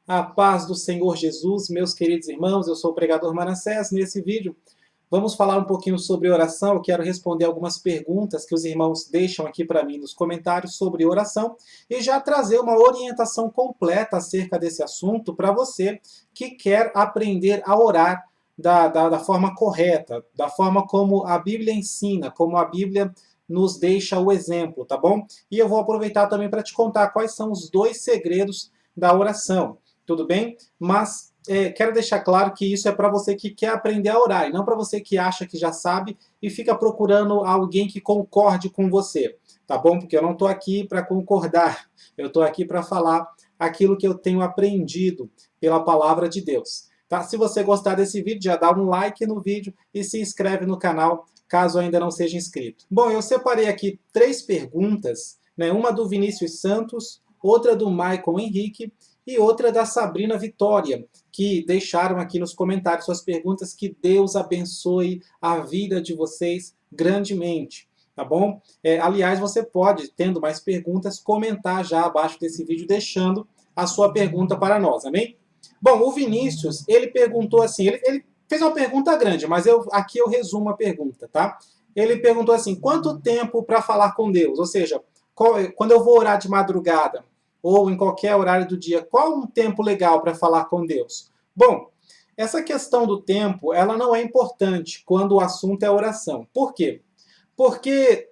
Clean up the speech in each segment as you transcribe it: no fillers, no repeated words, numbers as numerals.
A paz do Senhor Jesus, meus queridos irmãos, eu sou o pregador Manassés. Nesse vídeo, vamos falar um pouquinho sobre oração. Eu quero responder algumas perguntas que os irmãos deixam aqui para mim nos comentários sobre oração e já trazer uma orientação completa acerca desse assunto para você que quer aprender a orar da forma correta, da forma como a Bíblia ensina, como a Bíblia nos deixa o exemplo, tá bom? E eu vou aproveitar também para te contar quais são os 2 segredos da oração. Tudo bem? Mas quero deixar claro que isso é para você que quer aprender a orar, e não para você que acha que já sabe e fica procurando alguém que concorde com você, tá bom? Porque eu não estou aqui para concordar, eu estou aqui para falar aquilo que eu tenho aprendido pela palavra de Deus. Tá? Se você gostar desse vídeo, já dá um like no vídeo e se inscreve no canal, caso ainda não seja inscrito. Bom, eu separei aqui 3 perguntas, né? Uma do Vinícius Santos, outra do Maicon Henrique, e outra da Sabrina Vitória, que deixaram aqui nos comentários suas perguntas. Que Deus abençoe a vida de vocês grandemente, tá bom? Aliás, você pode, tendo mais perguntas, comentar já abaixo desse vídeo, deixando a sua pergunta para nós, amém? Bom, o Vinícius, ele perguntou assim, ele fez uma pergunta grande, mas aqui eu resumo a pergunta, tá? Ele perguntou assim, quanto tempo para falar com Deus? Ou seja, quando eu vou orar de madrugada, ou em qualquer horário do dia, qual um tempo legal para falar com Deus? Bom, essa questão do tempo, ela não é importante quando o assunto é oração. Por quê? Porque,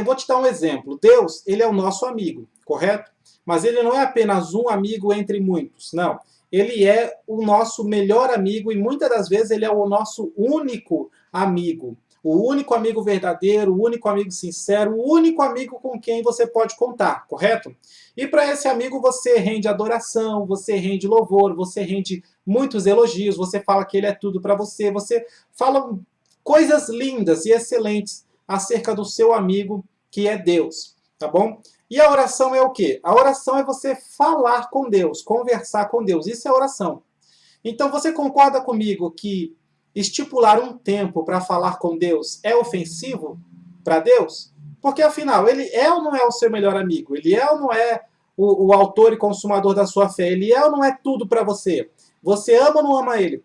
vou te dar um exemplo. Deus, ele é o nosso amigo, correto? Mas ele não é apenas um amigo entre muitos, não. Ele é o nosso melhor amigo e muitas das vezes ele é o nosso único amigo. O único amigo verdadeiro, o único amigo sincero, o único amigo com quem você pode contar, correto? E para esse amigo você rende adoração, você rende louvor, você rende muitos elogios, você fala que ele é tudo para você, você fala coisas lindas e excelentes acerca do seu amigo que é Deus, tá bom? E a oração é o quê? A oração é você falar com Deus, conversar com Deus. Isso é oração. Então você concorda comigo que estipular um tempo para falar com Deus é ofensivo para Deus? Porque afinal, ele é ou não é o seu melhor amigo? Ele é ou não é o autor e consumador da sua fé? Ele é ou não é tudo para você? Você ama ou não ama ele?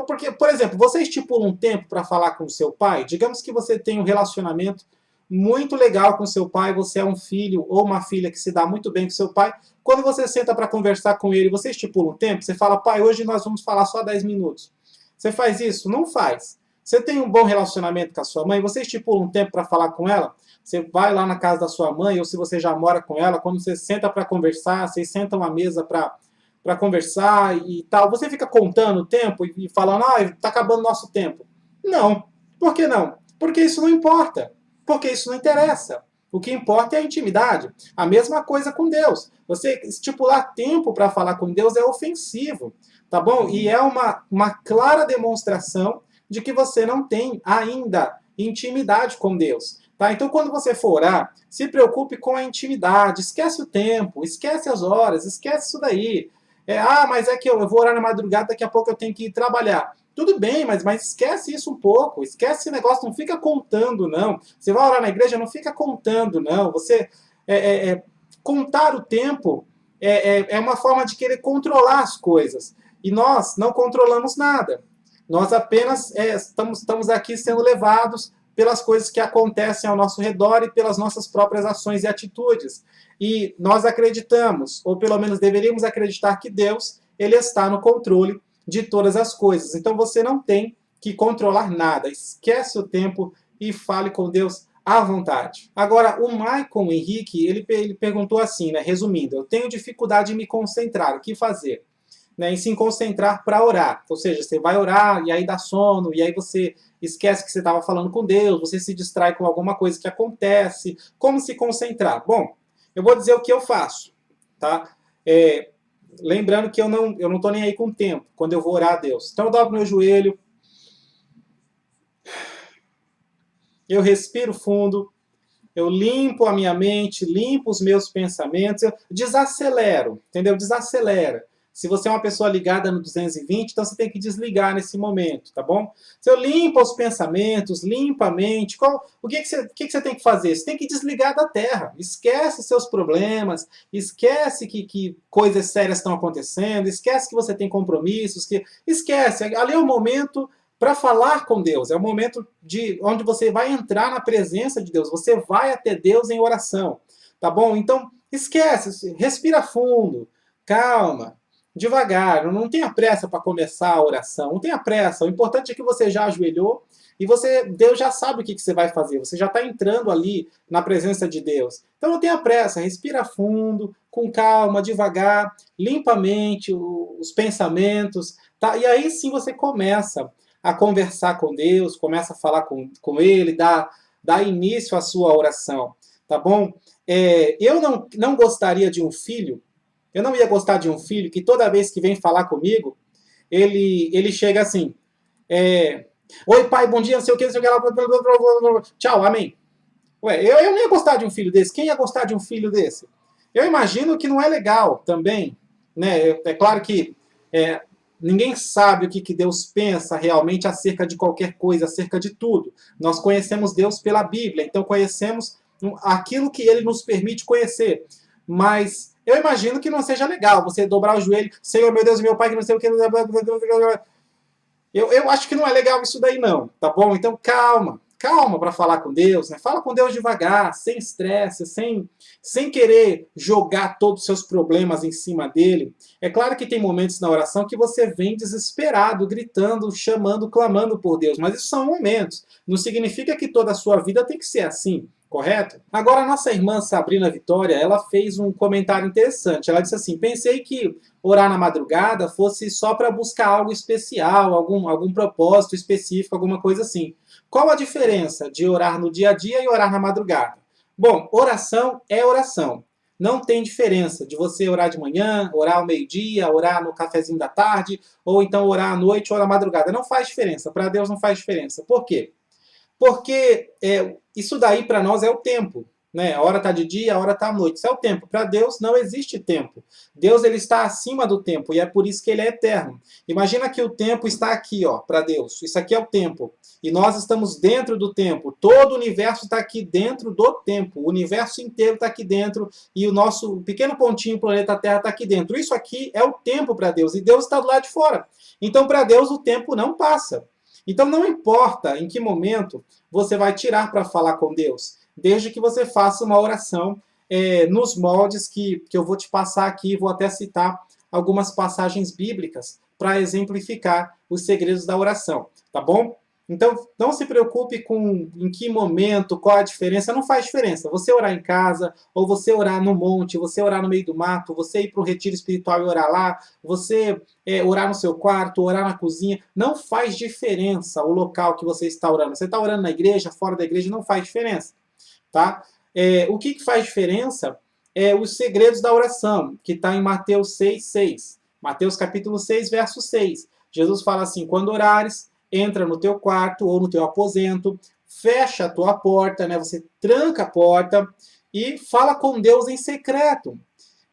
Porque, por exemplo, você estipula um tempo para falar com o seu pai? Digamos que você tem um relacionamento muito legal com seu pai, você é um filho ou uma filha que se dá muito bem com seu pai. Quando você senta para conversar com ele, você estipula um tempo? Você fala, pai, hoje nós vamos falar só 10 minutos. Você faz isso? Não faz. Você tem um bom relacionamento com a sua mãe? Você estipula um tempo para falar com ela? Você vai lá na casa da sua mãe, ou se você já mora com ela, quando você senta para conversar, vocês sentam à mesa para conversar e tal, você fica contando o tempo e falando, está acabando o nosso tempo. Não. Por que não? Porque isso não importa. Porque isso não interessa. O que importa é a intimidade. A mesma coisa com Deus. Você estipular tempo para falar com Deus é ofensivo, tá bom? E é uma clara demonstração de que você não tem ainda intimidade com Deus. Tá? Então, quando você for orar, se preocupe com a intimidade. Esquece o tempo, esquece as horas, esquece isso daí. Mas é que eu vou orar na madrugada, daqui a pouco eu tenho que ir trabalhar. Tudo bem, mas esquece isso um pouco. Esquece esse negócio, não fica contando, não. Você vai orar na igreja, não fica contando, não. Você contar o tempo é uma forma de querer controlar as coisas. E nós não controlamos nada. Nós apenas estamos aqui sendo levados pelas coisas que acontecem ao nosso redor e pelas nossas próprias ações e atitudes. E nós acreditamos, ou pelo menos deveríamos acreditar, que Deus, ele está no controle de todas as coisas. Então você não tem que controlar nada. Esquece o tempo e fale com Deus à vontade. Agora, o Maicon Henrique, ele perguntou assim, né, resumindo, eu tenho dificuldade em me concentrar, o que fazer? Né, em se concentrar para orar. Ou seja, você vai orar e aí dá sono, e aí você esquece que você estava falando com Deus, você se distrai com alguma coisa que acontece. Como se concentrar? Bom, eu vou dizer o que eu faço, tá? Lembrando que eu não estou nem aí com o tempo, quando eu vou orar a Deus. Então eu dobro meu joelho, eu respiro fundo, eu limpo a minha mente, limpo os meus pensamentos, eu desacelero, entendeu? Desacelera. Se você é uma pessoa ligada no 220, então você tem que desligar nesse momento, tá bom? Você limpa os pensamentos, limpa a mente. O que você tem que fazer? Você tem que desligar da terra. Esquece seus problemas, esquece que coisas sérias estão acontecendo, esquece que você tem compromissos, esquece. Ali é o momento para falar com Deus. É o momento onde você vai entrar na presença de Deus. Você vai até Deus em oração, tá bom? Então, esquece, respira fundo, calma, devagar. Não tenha pressa para começar a oração. Não tenha pressa. O importante é que você já ajoelhou e Deus já sabe o que você vai fazer. Você já está entrando ali na presença de Deus. Então, não tenha pressa. Respira fundo, com calma, devagar, limpa a mente, os pensamentos, tá? E aí sim você começa a conversar com Deus, começa a falar com Ele, dá início à sua oração, tá bom? Eu não gostaria de um filho, eu não ia gostar de um filho que toda vez que vem falar comigo, ele chega assim, oi pai, bom dia, não sei o que, não sei o que lá, tchau, amém. Ué, eu não ia gostar de um filho desse, quem ia gostar de um filho desse? Eu imagino que não é legal também, né? É claro que ninguém sabe o que Deus pensa realmente acerca de qualquer coisa, acerca de tudo. Nós conhecemos Deus pela Bíblia, então conhecemos aquilo que Ele nos permite conhecer. Mas eu imagino que não seja legal você dobrar o joelho, Senhor, meu Deus, meu Pai, que não sei o que... Eu acho que não é legal isso daí não, tá bom? Então calma para falar com Deus, né? Fala com Deus devagar, sem estresse, sem querer jogar todos os seus problemas em cima dele. É claro que tem momentos na oração que você vem desesperado, gritando, chamando, clamando por Deus, mas isso são momentos. Não significa que toda a sua vida tem que ser assim, correto? Agora, a nossa irmã Sabrina Vitória, ela fez um comentário interessante. Ela disse assim, pensei que orar na madrugada fosse só para buscar algo especial, algum propósito específico, alguma coisa assim. Qual a diferença de orar no dia a dia e orar na madrugada? Bom, oração é oração. Não tem diferença de você orar de manhã, orar ao meio-dia, orar no cafezinho da tarde, ou então orar à noite ou na madrugada. Não faz diferença. Para Deus não faz diferença. Por quê? Porque isso daí para nós é o tempo. Né? A hora está de dia, a hora está à noite. Isso é o tempo. Para Deus não existe tempo. Deus ele está acima do tempo e é por isso que ele é eterno. Imagina que o tempo está aqui, ó, para Deus. Isso aqui é o tempo. E nós estamos dentro do tempo. Todo o universo está aqui dentro do tempo. O universo inteiro está aqui dentro e o nosso pequeno pontinho, o planeta Terra, está aqui dentro. Isso aqui é o tempo para Deus e Deus está do lado de fora. Então, para Deus, o tempo não passa. Então, não importa em que momento você vai tirar para falar com Deus, desde que você faça uma oração nos moldes que eu vou te passar aqui, vou até citar algumas passagens bíblicas para exemplificar os segredos da oração, tá bom? Então, não se preocupe com em que momento, qual a diferença, não faz diferença. Você orar em casa, ou você orar no monte, você orar no meio do mato, você ir para o retiro espiritual e orar lá, você orar no seu quarto, orar na cozinha, não faz diferença o local que você está orando. Você está orando na igreja, fora da igreja, não faz diferença. Tá? O que faz diferença é os segredos da oração, que está em Mateus 6,6. Mateus capítulo 6, verso 6. Jesus fala assim, quando orares, entra no teu quarto ou no teu aposento, fecha a tua porta, né? Você tranca a porta e fala com Deus em secreto.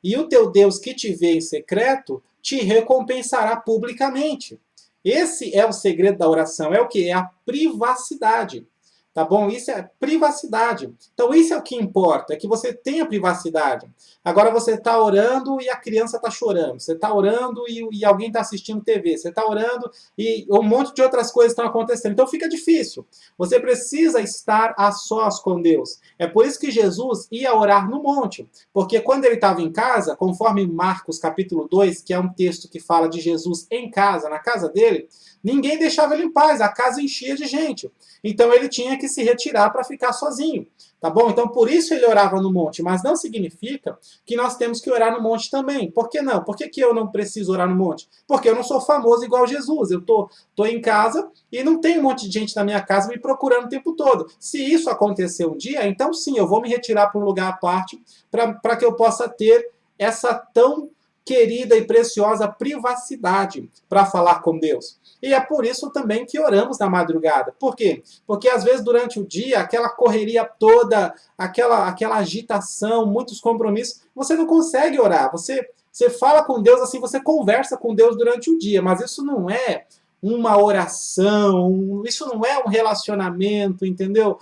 E o teu Deus que te vê em secreto te recompensará publicamente. Esse é o segredo da oração. É o que? É a privacidade. Tá bom? Isso é privacidade. Então, isso é o que importa, é que você tenha privacidade. Agora, você está orando e a criança está chorando. Você está orando e alguém está assistindo TV. Você está orando e um monte de outras coisas estão acontecendo. Então, fica difícil. Você precisa estar a sós com Deus. É por isso que Jesus ia orar no monte. Porque quando ele estava em casa, conforme Marcos capítulo 2, que é um texto que fala de Jesus em casa, na casa dele, ninguém deixava ele em paz. A casa enchia de gente. Então ele tinha que se retirar para ficar sozinho, tá bom? Então por isso ele orava no monte, mas não significa que nós temos que orar no monte também. Por que não? Por que eu não preciso orar no monte? Porque eu não sou famoso igual Jesus. Eu tô em casa e não tem um monte de gente na minha casa me procurando o tempo todo. Se isso acontecer um dia, então sim, eu vou me retirar para um lugar à parte para que eu possa ter essa tão querida e preciosa privacidade para falar com Deus. E é por isso também que oramos na madrugada. Por quê? Porque às vezes durante o dia, aquela correria toda, aquela agitação, muitos compromissos, você não consegue orar. Você Você fala com Deus assim, você conversa com Deus durante o dia, mas isso não é uma oração, isso não é um relacionamento, entendeu?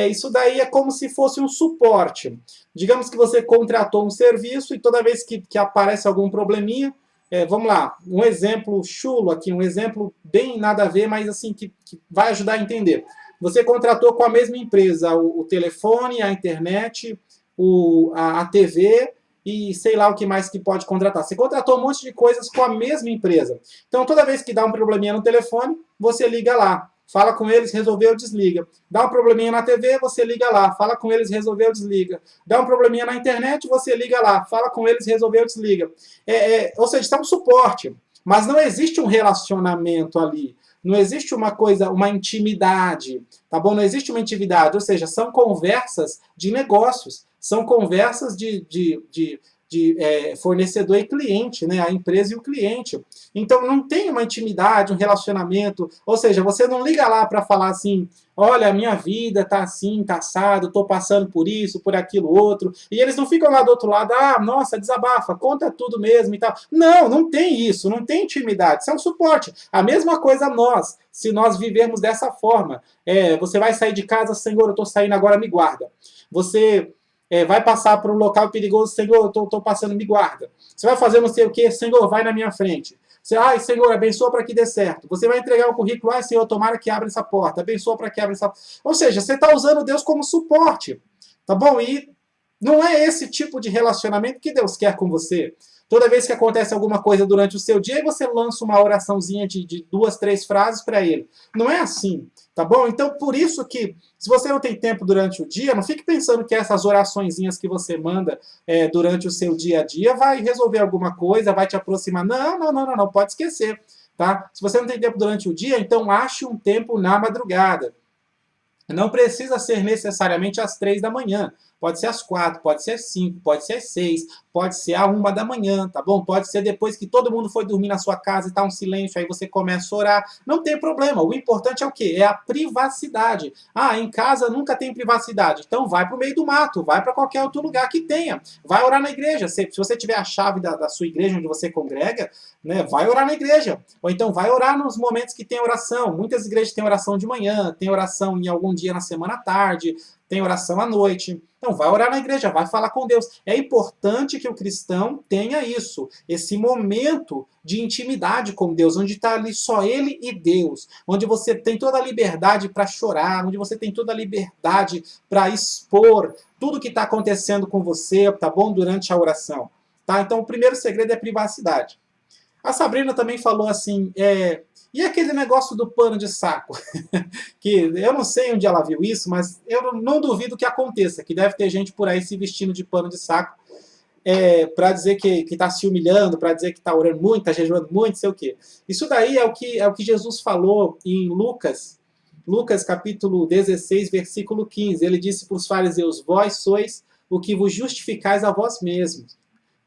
Isso daí é como se fosse um suporte. Digamos que você contratou um serviço e toda vez que aparece algum probleminha, vamos lá, um exemplo chulo aqui, um exemplo bem nada a ver, mas assim que vai ajudar a entender. Você contratou com a mesma empresa o telefone, a internet, a TV e sei lá o que mais que pode contratar. Você contratou um monte de coisas com a mesma empresa. Então, toda vez que dá um probleminha no telefone, você liga lá. Fala com eles, resolveu, desliga. Dá um probleminha na TV, você liga lá. Fala com eles, resolveu, desliga. Dá um probleminha na internet, você liga lá. Fala com eles, resolveu, desliga. Ou seja, está um suporte. Mas não existe um relacionamento ali. Não existe uma coisa, uma intimidade, tá bom? Não existe uma intimidade, ou seja, são conversas de negócios, são conversas de fornecedor e cliente, né? A empresa e o cliente. Então não tem uma intimidade, um relacionamento, ou seja, você não liga lá para falar assim, olha, a minha vida tá assim, tá assado, tô passando por isso, por aquilo outro, e eles não ficam lá do outro lado, ah, nossa, desabafa, conta tudo mesmo e tal. Não, não tem isso, não tem intimidade, isso é um suporte. A mesma coisa nós, se nós vivermos dessa forma. Você vai sair de casa, Senhor, eu tô saindo agora, me guarda. Você vai passar por um local perigoso, Senhor, eu tô passando, me guarda. Você vai fazer não sei o que, Senhor, vai na minha frente. Você, ai, Senhor, abençoa para que dê certo. Você vai entregar o currículo, ai, Senhor, tomara que abra essa porta, abençoa para que abra essa porta. Ou seja, você está usando Deus como suporte, tá bom? E não é esse tipo de relacionamento que Deus quer com você. Toda vez que acontece alguma coisa durante o seu dia, você lança uma oraçãozinha de 2, 3 frases para ele. Não é assim, tá bom? Então, por isso que, se você não tem tempo durante o dia, não fique pensando que essas oraçõezinhas que você manda durante o seu dia a dia vai resolver alguma coisa, vai te aproximar. Não, pode esquecer, tá? Se você não tem tempo durante o dia, então ache um tempo na madrugada. Não precisa ser necessariamente às 3 da manhã. Pode ser às 4, pode ser às 5, pode ser às 6, pode ser à 1 da manhã, tá bom? Pode ser depois que todo mundo foi dormir na sua casa e tá um silêncio, aí você começa a orar. Não tem problema. O importante é o quê? É a privacidade. Ah, em casa nunca tem privacidade. Então vai para o meio do mato, vai para qualquer outro lugar que tenha. Vai orar na igreja. Se você tiver a chave da sua igreja onde você congrega, né, vai orar na igreja. Ou então vai orar nos momentos que tem oração. Muitas igrejas têm oração de manhã, tem oração em algum dia na semana à tarde, tem oração à noite. Então vai orar na igreja, vai falar com Deus. É importante que o cristão tenha isso, esse momento de intimidade com Deus, onde está ali só ele e Deus, onde você tem toda a liberdade para chorar, onde você tem toda a liberdade para expor tudo que está acontecendo com você, tá bom? Durante a oração. Tá? Então o primeiro segredo é privacidade. A Sabrina também falou assim, e aquele negócio do pano de saco? Que eu não sei onde ela viu isso, mas eu não duvido que aconteça, que deve ter gente por aí se vestindo de pano de saco para dizer que está se humilhando, para dizer que está orando muito, está jejuando muito, sei o quê. Isso daí é o que Jesus falou em Lucas capítulo 16, versículo 15. Ele disse para os fariseus, vós sois o que vos justificais a vós mesmos.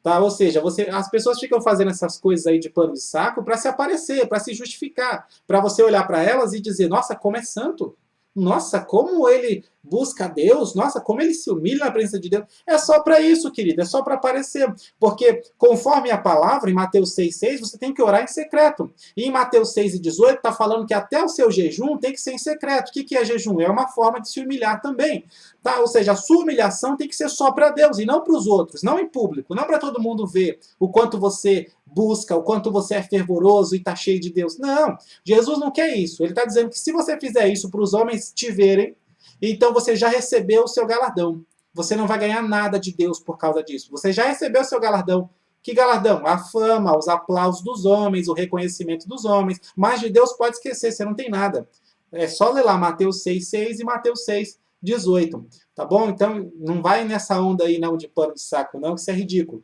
Tá? Ou seja, as pessoas ficam fazendo essas coisas aí de pano de saco para se aparecer, para se justificar, para você olhar para elas e dizer, nossa, como é santo, nossa, como ele busca Deus, nossa, como ele se humilha na presença de Deus. É só para isso, querido, é só para aparecer. Porque conforme a palavra, em Mateus 6,6, você tem que orar em secreto. E em Mateus 6,18 está falando que até o seu jejum tem que ser em secreto. O que é jejum? É uma forma de se humilhar também. Tá? Ou seja, a sua humilhação tem que ser só para Deus e não para os outros, não em público, não para todo mundo ver o quanto você busca, o quanto você é fervoroso e está cheio de Deus. Não, Jesus não quer isso. Ele está dizendo que se você fizer isso para os homens te verem, então você já recebeu o seu galardão. Você não vai ganhar nada de Deus por causa disso. Você já recebeu o seu galardão. Que galardão? A fama, os aplausos dos homens, o reconhecimento dos homens. Mas de Deus pode esquecer, você não tem nada. É só ler lá Mateus 6,6 e Mateus 6,18. Tá bom? Então não vai nessa onda aí não de pano de saco não, que isso é ridículo.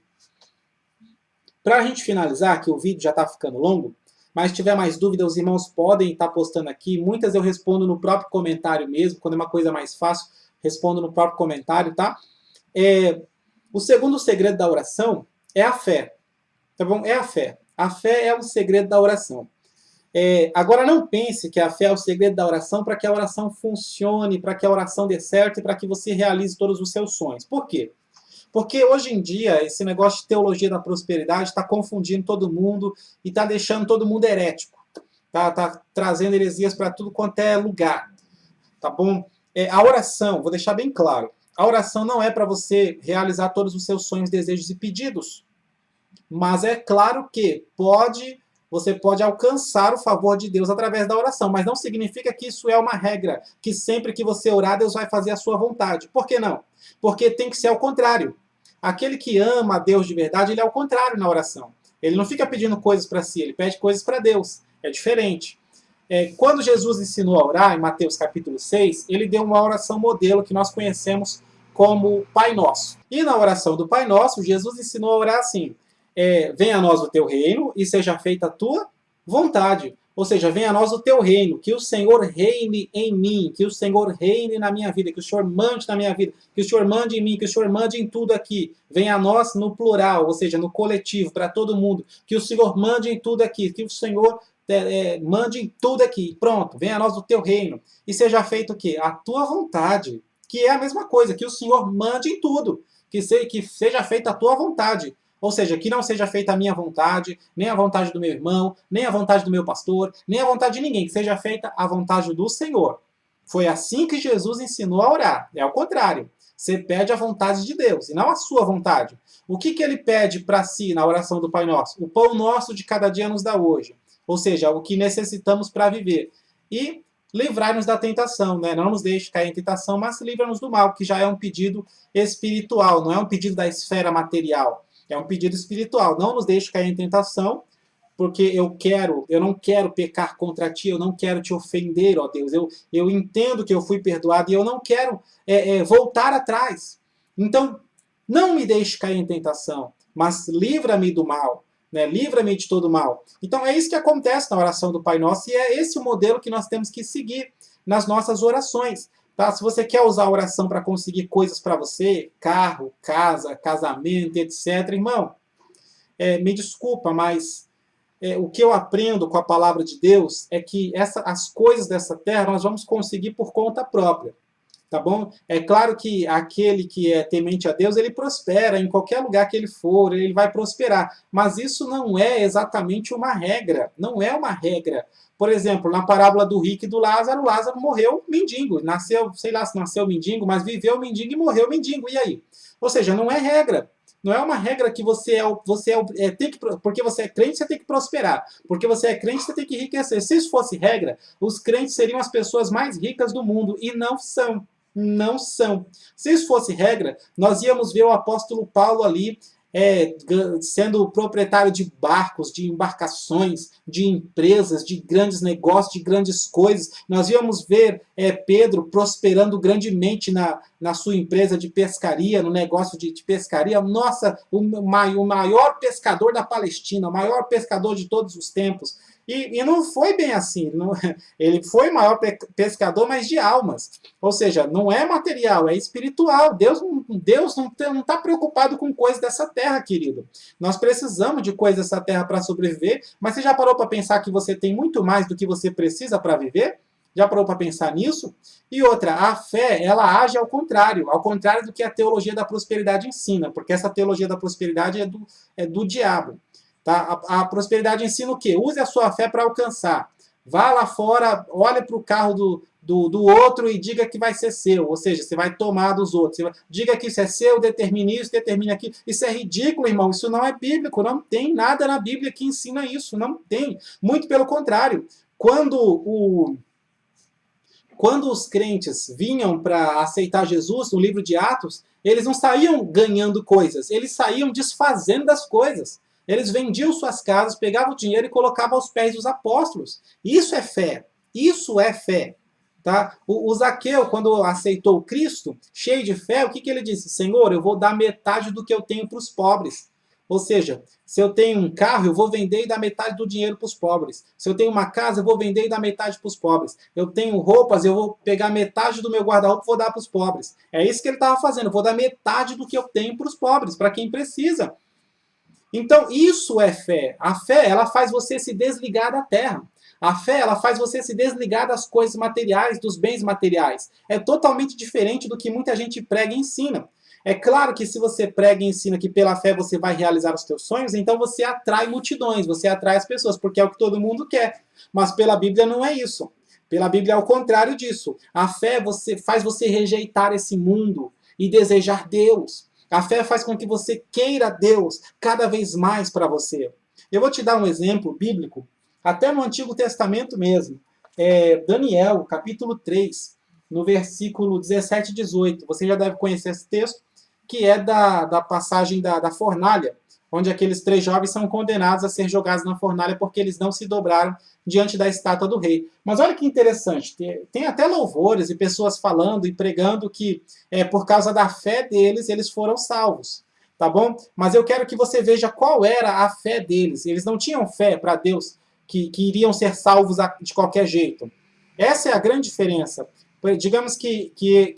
Para a gente finalizar, que o vídeo já está ficando longo, mas se tiver mais dúvida, os irmãos podem estar postando aqui. Muitas eu respondo no próprio comentário mesmo, quando é uma coisa mais fácil, respondo no próprio comentário, tá? O segundo segredo da oração é a fé, tá bom? É a fé. A fé é o segredo da oração. Agora não pense que a fé é o segredo da oração para que a oração funcione, para que a oração dê certo e para que você realize todos os seus sonhos. Por quê? Porque hoje em dia, esse negócio de teologia da prosperidade está confundindo todo mundo e está deixando todo mundo herético. Tá trazendo heresias para tudo quanto é lugar. Tá bom? A oração, vou deixar bem claro, a oração não é para você realizar todos os seus sonhos, desejos e pedidos. Mas é claro que você pode alcançar o favor de Deus através da oração, mas não significa que isso é uma regra, que sempre que você orar, Deus vai fazer a sua vontade. Por que não? Porque tem que ser ao contrário. Aquele que ama a Deus de verdade, ele é ao contrário na oração. Ele não fica pedindo coisas para si, ele pede coisas para Deus. É diferente. Quando Jesus ensinou a orar, em Mateus capítulo 6, ele deu uma oração modelo que nós conhecemos como Pai Nosso. E na oração do Pai Nosso, Jesus ensinou a orar assim: venha a nós o teu reino e seja feita a tua vontade. Ou seja, venha a nós o teu reino, que o Senhor reine em mim, que o Senhor reine na minha vida, que o Senhor mande na minha vida, que o Senhor mande em mim, que o Senhor mande em tudo aqui. Venha a nós no plural, ou seja, no coletivo, para todo mundo. Que o Senhor mande em tudo aqui, que o Senhor mande em tudo aqui. Pronto, venha a nós o teu reino. E seja feito o quê? A tua vontade, que é a mesma coisa, que o Senhor mande em tudo, que seja feita a tua vontade. Ou seja, que não seja feita a minha vontade, nem a vontade do meu irmão, nem a vontade do meu pastor, nem a vontade de ninguém, que seja feita a vontade do Senhor. Foi assim que Jesus ensinou a orar. É ao contrário. Você pede a vontade de Deus, e não a sua vontade. O que ele pede para si na oração do Pai Nosso? O pão nosso de cada dia nos dá hoje. Ou seja, o que necessitamos para viver. E livrai-nos da tentação, né? Não nos deixe cair em tentação, mas livra-nos do mal, que já é um pedido espiritual, não é um pedido da esfera material. É um pedido espiritual. Não nos deixe cair em tentação, porque eu não quero pecar contra ti, eu não quero te ofender, ó Deus. Eu entendo que eu fui perdoado e eu não quero voltar atrás. Então, não me deixe cair em tentação, mas livra-me do mal, né? Livra-me de todo mal. Então, é isso que acontece na oração do Pai Nosso e é esse o modelo que nós temos que seguir nas nossas orações. Tá? Se você quer usar a oração para conseguir coisas para você, carro, casa, casamento, etc., irmão, me desculpa, mas o que eu aprendo com a palavra de Deus é que as coisas dessa terra nós vamos conseguir por conta própria. Tá bom? É claro que aquele que é temente a Deus, ele prospera em qualquer lugar que ele for, ele vai prosperar. Mas isso não é exatamente uma regra. Não é uma regra. Por exemplo, na parábola do rico e do Lázaro, Lázaro morreu mendigo. Nasceu, sei lá se nasceu mendigo, mas viveu mendigo e morreu mendigo. E aí? Ou seja, não é regra. Não é uma regra que porque você é crente, você tem que prosperar. Porque você é crente, você tem que enriquecer. Se isso fosse regra, os crentes seriam as pessoas mais ricas do mundo. E não são. Não são. Se isso fosse regra, nós íamos ver o apóstolo Paulo ali sendo proprietário de barcos, de embarcações, de empresas, de grandes negócios, de grandes coisas. Nós íamos ver Pedro prosperando grandemente na sua empresa de pescaria, no negócio de pescaria. Nossa, o maior pescador da Palestina, o maior pescador de todos os tempos. E não foi bem assim. Ele foi o maior pescador, mas de almas. Ou seja, não é material, é espiritual. Deus não está preocupado com coisas dessa terra, querido. Nós precisamos de coisas dessa terra para sobreviver, mas você já parou para pensar que você tem muito mais do que você precisa para viver? Já parou para pensar nisso? E outra, a fé, ela age ao contrário do que a teologia da prosperidade ensina, porque essa teologia da prosperidade é do diabo. Tá? A prosperidade ensina o quê? Use a sua fé para alcançar. Vá lá fora, olhe para o carro do outro e diga que vai ser seu. Ou seja, você vai tomar dos outros. Diga que isso é seu, determine isso, determine aquilo. Isso é ridículo, irmão. Isso não é bíblico. Não tem nada na Bíblia que ensina isso. Não tem. Muito pelo contrário. Quando os crentes vinham para aceitar Jesus no livro de Atos, eles não saíam ganhando coisas. Eles saíam desfazendo das coisas. Eles vendiam suas casas, pegavam o dinheiro e colocavam aos pés dos apóstolos. Isso é fé. Isso é fé. Tá? O Zaqueu, quando aceitou Cristo, cheio de fé, o que ele disse? Senhor, eu vou dar metade do que eu tenho para os pobres. Ou seja, se eu tenho um carro, eu vou vender e dar metade do dinheiro para os pobres. Se eu tenho uma casa, eu vou vender e dar metade para os pobres. Eu tenho roupas, eu vou pegar metade do meu guarda-roupa e vou dar para os pobres. É isso que ele estava fazendo. Eu vou dar metade do que eu tenho para os pobres, para quem precisa. Então, isso é fé. A fé, ela faz você se desligar da terra. A fé, ela faz você se desligar das coisas materiais, dos bens materiais. É totalmente diferente do que muita gente prega e ensina. É claro que se você prega e ensina que pela fé você vai realizar os teus sonhos, então você atrai multidões, você atrai as pessoas, porque é o que todo mundo quer. Mas pela Bíblia não é isso. Pela Bíblia é o contrário disso. A fé faz você rejeitar esse mundo e desejar Deus. A fé faz com que você queira Deus cada vez mais para você. Eu vou te dar um exemplo bíblico, até no Antigo Testamento mesmo. Daniel, capítulo 3, no versículo 17 e 18. Você já deve conhecer esse texto, que é da passagem da fornalha, onde aqueles 3 jovens são condenados a ser jogados na fornalha porque eles não se dobraram diante da estátua do rei. Mas olha que interessante, tem até louvores e pessoas falando e pregando que por causa da fé deles, eles foram salvos. Tá bom? Mas eu quero que você veja qual era a fé deles. Eles não tinham fé para Deus que iriam ser salvos de qualquer jeito. Essa é a grande diferença. Digamos que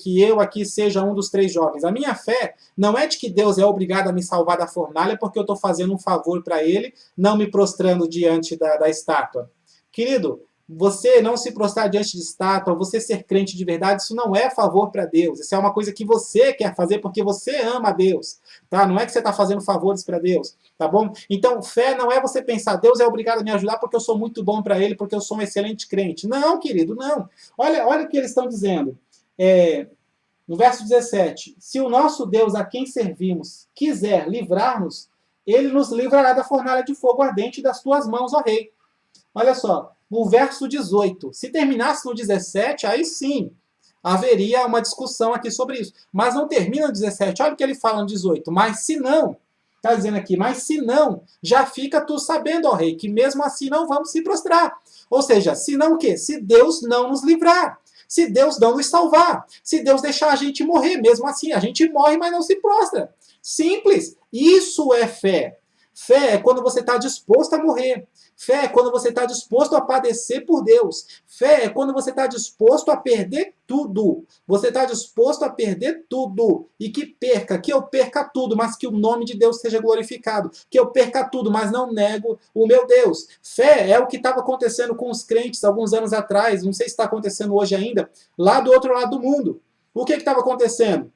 eu aqui seja um dos 3 jovens. A minha fé não é de que Deus é obrigado a me salvar da fornalha porque eu estou fazendo um favor para Ele, não me prostrando diante da estátua. Querido, você não se prostrar diante de estátua, você ser crente de verdade, isso não é favor para Deus. Isso é uma coisa que você quer fazer porque você ama a Deus. Tá? Não é que você está fazendo favores para Deus. Tá bom? Então, fé não é você pensar, Deus é obrigado a me ajudar porque eu sou muito bom para Ele, porque eu sou um excelente crente. Não, querido, não. Olha o que eles estão dizendo. No verso 17, se o nosso Deus a quem servimos quiser livrar-nos, Ele nos livrará da fornalha de fogo ardente das tuas mãos, ó rei. Olha só, no verso 18, se terminasse no 17, aí sim, haveria uma discussão aqui sobre isso. Mas não termina no 17, olha o que ele fala no 18, mas se não, está dizendo aqui, mas se não, já fica tu sabendo, ó rei, que mesmo assim não vamos se prostrar. Ou seja, se não o quê? Se Deus não nos livrar, se Deus não nos salvar, se Deus deixar a gente morrer, mesmo assim, a gente morre, mas não se prostra. Simples, isso é fé. Fé é quando você está disposto a morrer. Fé é quando você está disposto a padecer por Deus. Fé é quando você está disposto a perder tudo. Você está disposto a perder tudo. E que eu perca tudo, mas que o nome de Deus seja glorificado. Que eu perca tudo, mas não nego o meu Deus. Fé é o que estava acontecendo com os crentes alguns anos atrás, não sei se está acontecendo hoje ainda, lá do outro lado do mundo. O que estava acontecendo?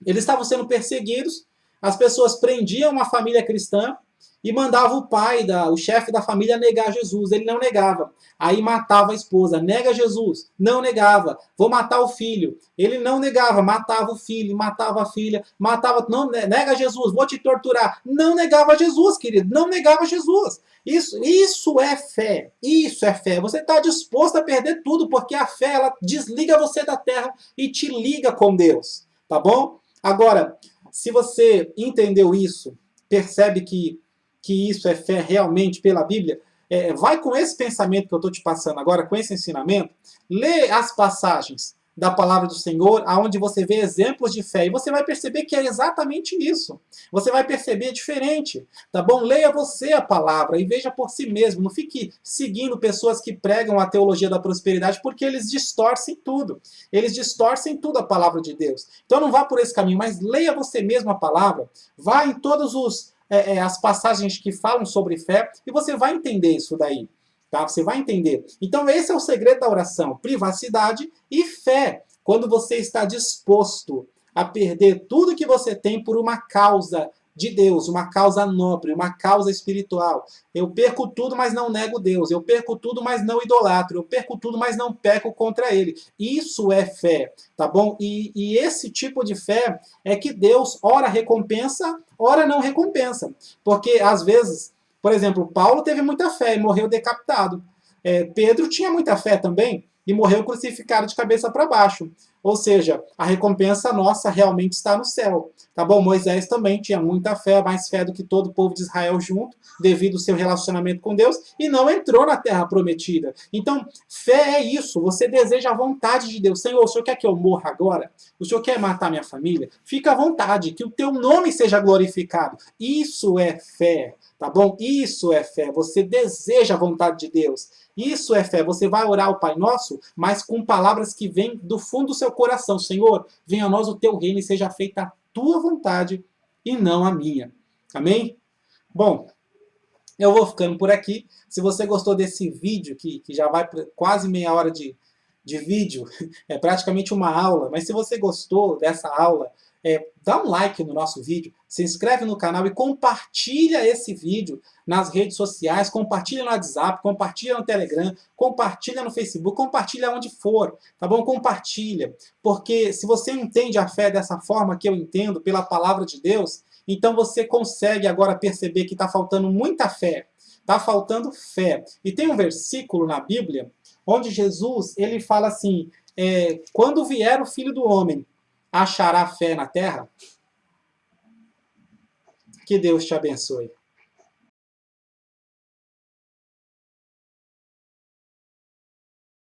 Eles estavam sendo perseguidos, as pessoas prendiam uma família cristã e mandavam o pai, o chefe da família, negar Jesus. Ele não negava. Aí matava a esposa. Nega Jesus. Não negava. Vou matar o filho. Ele não negava. Matava o filho, matava a filha, matava. Não, nega Jesus, vou te torturar. Não negava Jesus, querido. Não negava Jesus. Isso é fé. Isso é fé. Você está disposto a perder tudo, porque a fé, ela desliga você da terra e te liga com Deus. Tá bom? Agora, se você entendeu isso, percebe que isso é fé realmente pela Bíblia, vai com esse pensamento que eu estou te passando agora, com esse ensinamento, lê as passagens da palavra do Senhor, aonde você vê exemplos de fé, e você vai perceber que é exatamente isso. Você vai perceber diferente, tá bom? Leia você a palavra e veja por si mesmo. Não fique seguindo pessoas que pregam a teologia da prosperidade, porque eles distorcem tudo. Eles distorcem tudo a palavra de Deus. Então não vá por esse caminho, mas leia você mesmo a palavra. Vá em todos as passagens que falam sobre fé e você vai entender isso daí. Tá? Você vai entender. Então esse é o segredo da oração. Privacidade e fé. Quando você está disposto a perder tudo que você tem por uma causa de Deus, uma causa nobre, uma causa espiritual. Eu perco tudo, mas não nego Deus. Eu perco tudo, mas não idolatro. Eu perco tudo, mas não peco contra Ele. Isso é fé, tá bom? E esse tipo de fé é que Deus ora recompensa, ora não recompensa. Porque, às vezes, por exemplo, Paulo teve muita fé e morreu decapitado. Pedro tinha muita fé também e morreu crucificado de cabeça para baixo. Ou seja, a recompensa nossa realmente está no céu. Tá bom? Moisés também tinha muita fé, mais fé do que todo o povo de Israel junto, devido ao seu relacionamento com Deus, e não entrou na terra prometida. Então, fé é isso. Você deseja a vontade de Deus. Senhor, o Senhor quer que eu morra agora? O Senhor quer matar minha família? Fica à vontade, que o teu nome seja glorificado. Isso é fé. Tá bom? Isso é fé. Você deseja a vontade de Deus. Isso é fé. Você vai orar o Pai Nosso, mas com palavras que vêm do fundo do seu coração. Senhor, venha a nós o teu reino e seja feita a tua vontade e não a minha. Amém? Bom, eu vou ficando por aqui. Se você gostou desse vídeo, que já vai quase meia hora de vídeo, é praticamente uma aula, mas se você gostou dessa aula, dá um like no nosso vídeo, se inscreve no canal e compartilha esse vídeo nas redes sociais, compartilha no WhatsApp, compartilha no Telegram, compartilha no Facebook, compartilha onde for, tá bom? Compartilha, porque se você entende a fé dessa forma que eu entendo, pela palavra de Deus, então você consegue agora perceber que está faltando muita fé, está faltando fé. E tem um versículo na Bíblia onde Jesus ele fala assim, quando vier o Filho do Homem, achará fé na terra? Que Deus te abençoe.